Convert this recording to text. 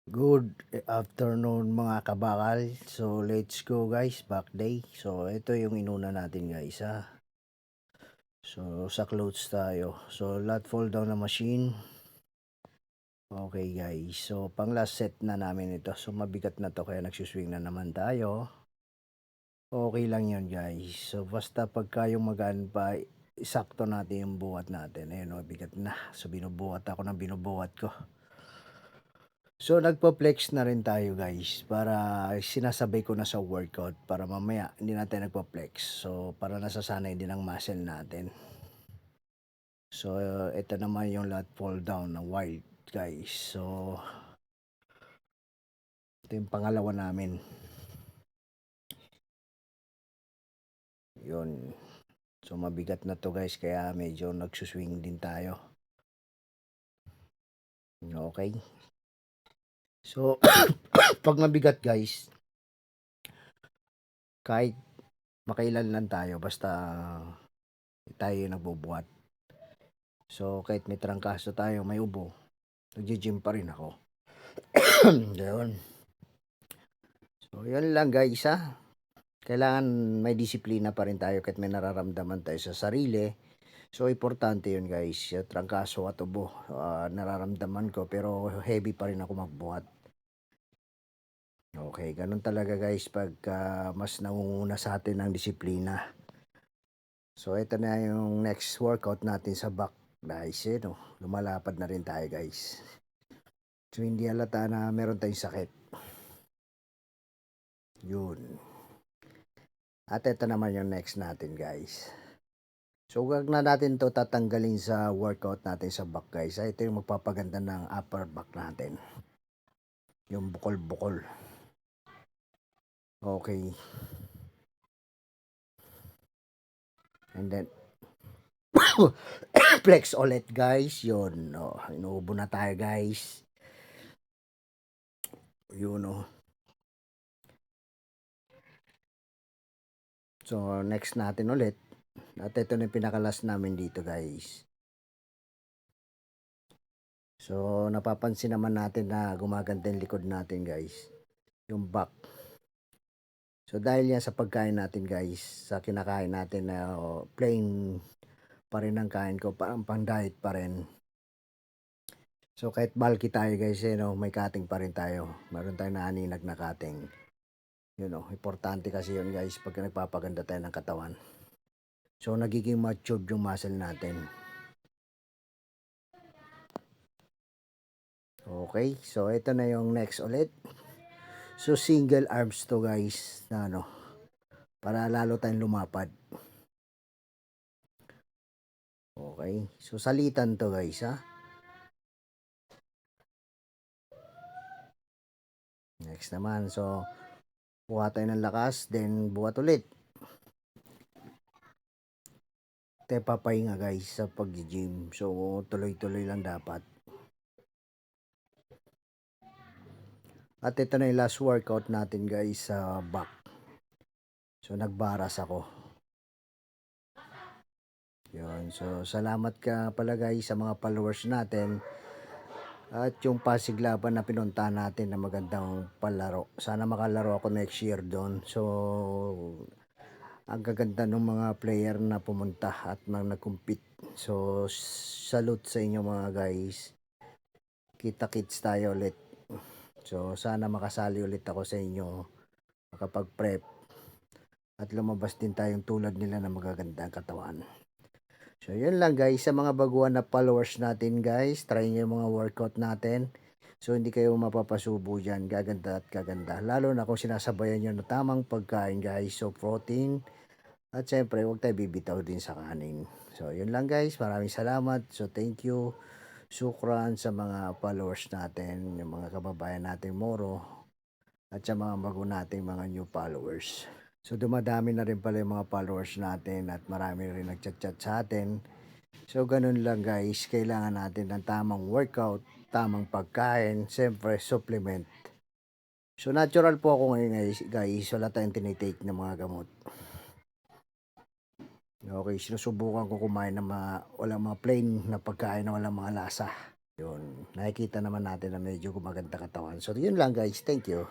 Good afternoon mga kabakal. So let's go guys, back day. So ito yung inuna natin guys ha. So sa clothes tayo. So lot fold down na machine. Okay guys. So pang last set na namin ito. So mabigat na to kaya nagsuswing na naman tayo. Okay lang yun guys. So basta pagka yung magaan pa, sakto natin yung buhat natin. Ayun o, bigat na. So binubuhat ako ng binubuhat ko. So nagpa-flex na rin tayo guys para sinasabay ko na sa workout para mamaya hindi natin nagpa-flex. So para nasasanay din ang muscle natin. So ito naman yung lat pull down na wide guys. So ito yung pangalawa namin. Yun. So mabigat na to guys kaya medyo nagsuswing din tayo. Okay. So pag mabigat guys, kahit makailan lang tayo basta tayo yung nagbubuhat. So kahit may trangkaso tayo, may ubo, nagji-gym pa rin ako. Yun. So yun lang guys ha. Kailangan may disiplina pa rin tayo kahit may nararamdaman tayo sa sarili. So importante yun guys. Trangkaso at ubo, nararamdaman ko pero heavy pa rin ako magbuhat. Okay, ganun talaga guys pag mas nangunguna sa atin ang disiplina. So ito na yung next workout natin sa back guys. No? Lumalapad na rin tayo guys. So hindi halata na meron tayong sakit. Yun. At ito naman yung next natin guys. So wag na natin to tatanggalin sa workout natin sa back guys. Ito yung magpapaganda ng upper back natin. Yung bukol-bukol. Okay. And then flex ulit guys. Yun. Oh, inuubo na tayo guys. Yun oh. So next natin ulit. At ito na yung pinakalas namin dito guys. So napapansin naman natin na gumaganda yung likod natin guys. Yung back. So dahil yan sa pagkain natin guys, sa kinakain natin na plain pa rin ang kain ko, parang pang diet pa rin. So kahit bulky tayo guys, may cutting pa rin tayo. Meron tayong naaninag na cutting. Importante kasi yun guys pag nagpapaganda tayo ng katawan. So nagiging matured yung muscle natin. Okay, so ito na yung next ulit. So single arms to guys, na para lalo tayong lumapad. Okay, so salitan to guys ha. Next naman, so buhat tayo ng lakas, then buhat ulit. Tayo papahinga guys sa pag-gym. So tuloy-tuloy lang dapat. At ito na yung last workout natin guys sa back. So nagbaras ako. Yun. So salamat ka pala guys sa mga followers natin. At yung Pasig Laban na pinunta natin na magandang palaro. Sana makalaro ako next year doon. So ang gaganda ng mga player na pumunta at nag-compete. So salute sa inyo mga guys. Kita-kits tayo ulit. So sana makasali ulit ako sa inyo makapag-prep at lumabas din tayong tulad nila na magaganda ang katawan. So yun lang guys, sa mga baguhan na followers natin guys, try nyo yung mga workout natin. So hindi kayo mapapasubo dyan, gaganda at gaganda. Lalo na kung sinasabayan nyo na tamang pagkain guys, so protein. At syempre huwag tayo bibitaw din sa kanin. So yun lang guys, maraming salamat. So thank you. Sukran sa mga followers natin, yung mga kababayan natin Moro, at sa mga bago nating mga new followers. So dumadami na rin pala yung mga followers natin at marami rin nagchat-chat sa atin. So ganun lang guys, kailangan natin ng tamang workout, tamang pagkain, siyempre supplement. So natural po ako ngayon guys, wala tayong tinitake ng mga gamot. Okay, sinusubukan ko kumain ng walang mga plain na pagkain na walang mga lasa. Yun, nakikita naman natin na medyo gumaganda katawan. So, yun lang guys. Thank you.